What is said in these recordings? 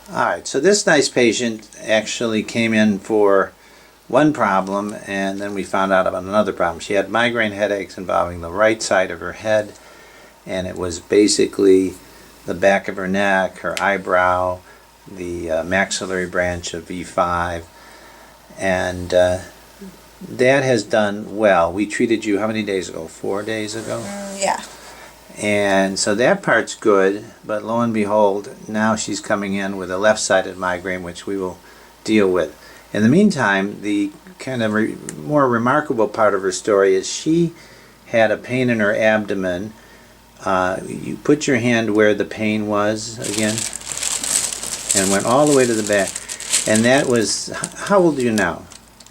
Alright, so this nice patient actually came in for one problem, and then we found out about another problem. She had migraine headaches involving the right side of her head, and it was basically the back of her neck, her eyebrow, the maxillary branch of V5, and that has done well. We treated you how many days ago? 4 days ago? Yeah. And so that part's good, but lo and behold, now she's coming in with a left-sided migraine, which we will deal with. In the meantime, the kind of more remarkable part of her story is she had a pain in her abdomen. You put your hand where the pain was again, and went all the way to the back. And that was, how old are you now?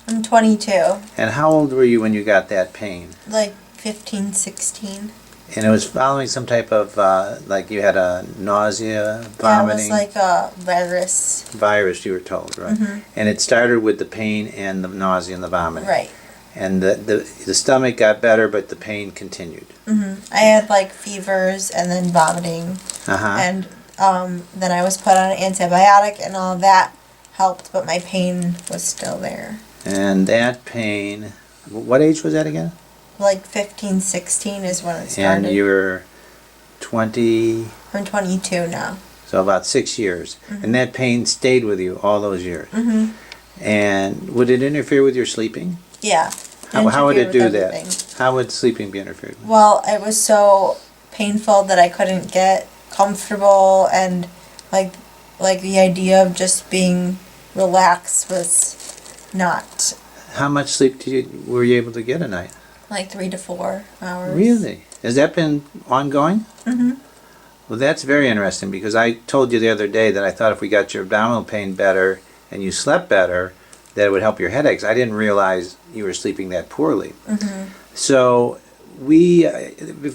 I'm 22. And how old were you when you got that pain? Like 15, 16. And it was following some type of, like you had a nausea, vomiting? Yeah, it was like a virus. Virus, you were told, right? Mm-hmm. And it started with the pain and the nausea and the vomiting. Right. And the stomach got better, but the pain continued. Mm-hmm. I had like fevers and then vomiting. Uh-huh. And then I was put on an antibiotic and all of that helped, but my pain was still there. And that pain, what age was that again? Like 15, 16 is when it started. And you were 20? I'm 22 now. So about 6 years. Mm-hmm. And that pain stayed with you all those years. Mm-hmm. And would it interfere with your sleeping? Yeah. How would it do Interfered with that? everything. How would sleeping be interfered with? Well, it was so painful that I couldn't get comfortable, and like the idea of just being relaxed was not. How much sleep were you able to get a night? Like 3 to 4 hours. Really? Has that been ongoing? Mm-hmm. Well, that's very interesting, because I told you the other day that I thought if we got your abdominal pain better and you slept better, that it would help your headaches. I didn't realize you were sleeping that poorly. Mm-hmm. So we,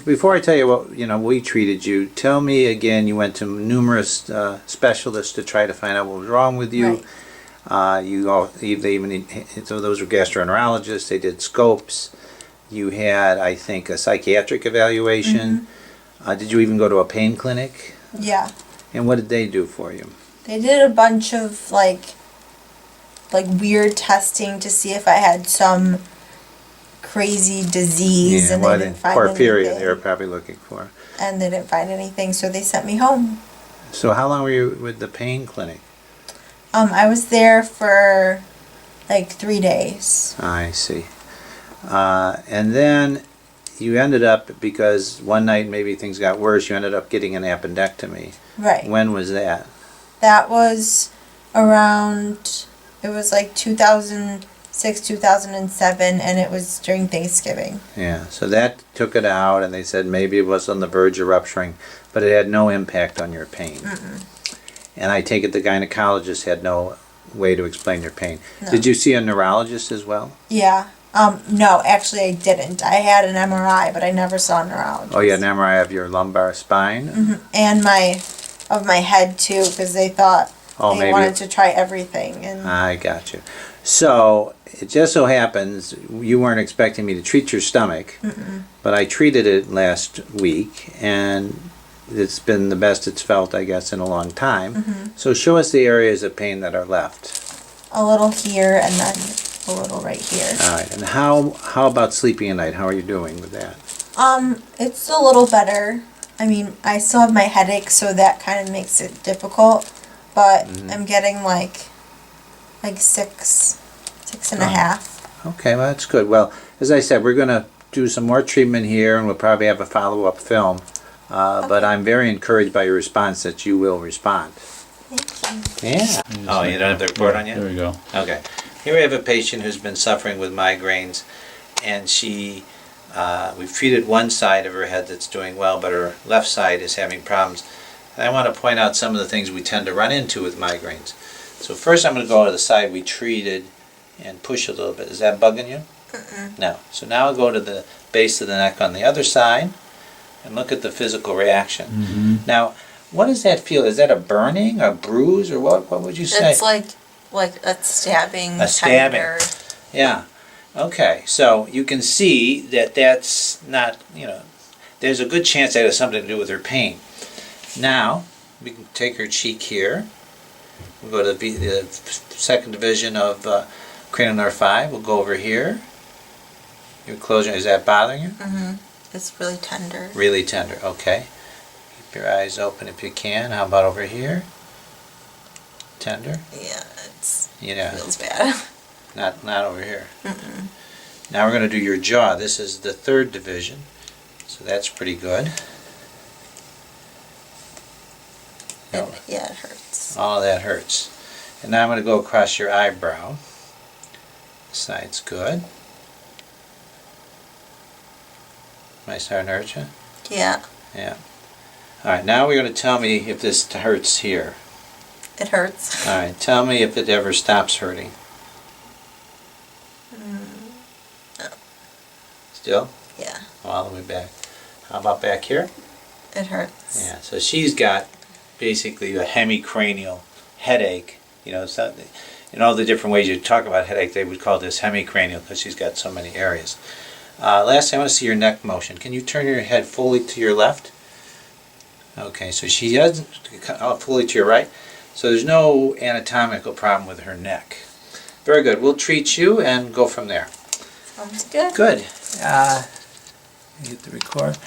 before I tell you what we treated you, tell me again. You went to numerous specialists to try to find out what was wrong with you. Right. So those were gastroenterologists. They did scopes. You had, I think, a psychiatric evaluation. Mm-hmm. Did you even go to a pain clinic? Yeah. And what did they do for you? They did a bunch of like weird testing to see if I had some crazy disease, and they didn't find porphyria anything. they were probably looking for. And they didn't find anything, so they sent me home. So how long were you with the pain clinic? I was there for like 3 days. I see. And then you ended up, because one night maybe things got worse, you ended up getting an appendectomy. Right. When was that? That was around, it was like 2006, 2007, and it was during Thanksgiving. Yeah, so that took it out, and they said maybe it was on the verge of rupturing, but it had no impact on your pain. Mm-mm. And I take it the gynecologist had no way to explain your pain. No. Did you see a neurologist as well? Yeah. No, actually I didn't. I had an MRI, but I never saw a neurologist. Oh, you had an MRI of your lumbar spine? Mm-hmm. And of my head too, because they thought they wanted to try everything. And I got you. So it just so happens you weren't expecting me to treat your stomach, but I treated it last week, and it's been the best it's felt, I guess, in a long time. Mm-hmm. So show us the areas of pain that are left. a little here and then a little right here. All right. And how about sleeping at night? How are you doing with that? It's a little better. I mean, I still have my headache, so that kind of makes it difficult. But I'm getting like 6.5. Okay, well, that's good. Well, as I said, we're going to do some more treatment here, and we'll probably have a follow-up film. But I'm very encouraged by your response that you will respond. Thank you. Yeah. Oh, you don't have the report on yet? There we go. Okay. Here we have a patient who's been suffering with migraines, and we've treated one side of her head that's doing well, but her left side is having problems. And I want to point out some of the things we tend to run into with migraines. So first I'm going to go to the side we treated and push a little bit. Is that bugging you? No. So now I'll go to the base of the neck on the other side and look at the physical reaction. Now, what does that feel? Is that a burning, a bruise, or what would you say? It's like a stabbing. A stabbing. tender. Yeah. Okay. So you can see that that's not, there's a good chance that has something to do with her pain. Now, we can take her cheek here, We'll go to the second division of cranial nerve 5. We'll go over here. You're closing. Is that bothering you? Mm-hmm. It's really tender. Really tender. Okay. Keep your eyes open if you can. How about over here? Tender? Yeah, Yeah. feels bad. Not over here. Mm-mm. Now we're going to do your jaw. This is the third division, so that's pretty good. No, Yeah, it hurts. all of that hurts. And now I'm going to go across your eyebrow. This side's good. Am I starting to hurt you? Yeah, Yeah. All right, now we're going to tell me if this hurts here. it hurts. All right, tell me if it ever stops hurting. No. Still? Yeah, All the way back. How about back here? it hurts. Yeah, so she's got basically a hemicranial headache. You know, so in all the different ways you talk about headache, they would call this hemicranial because she's got so many areas. Lastly, I want to see your neck motion. Can you turn your head fully to your left? Okay, so she doesn't fully to your right. So there's no anatomical problem with her neck. Very good. We'll treat you and go from there. Sounds good. Good. Hit the record.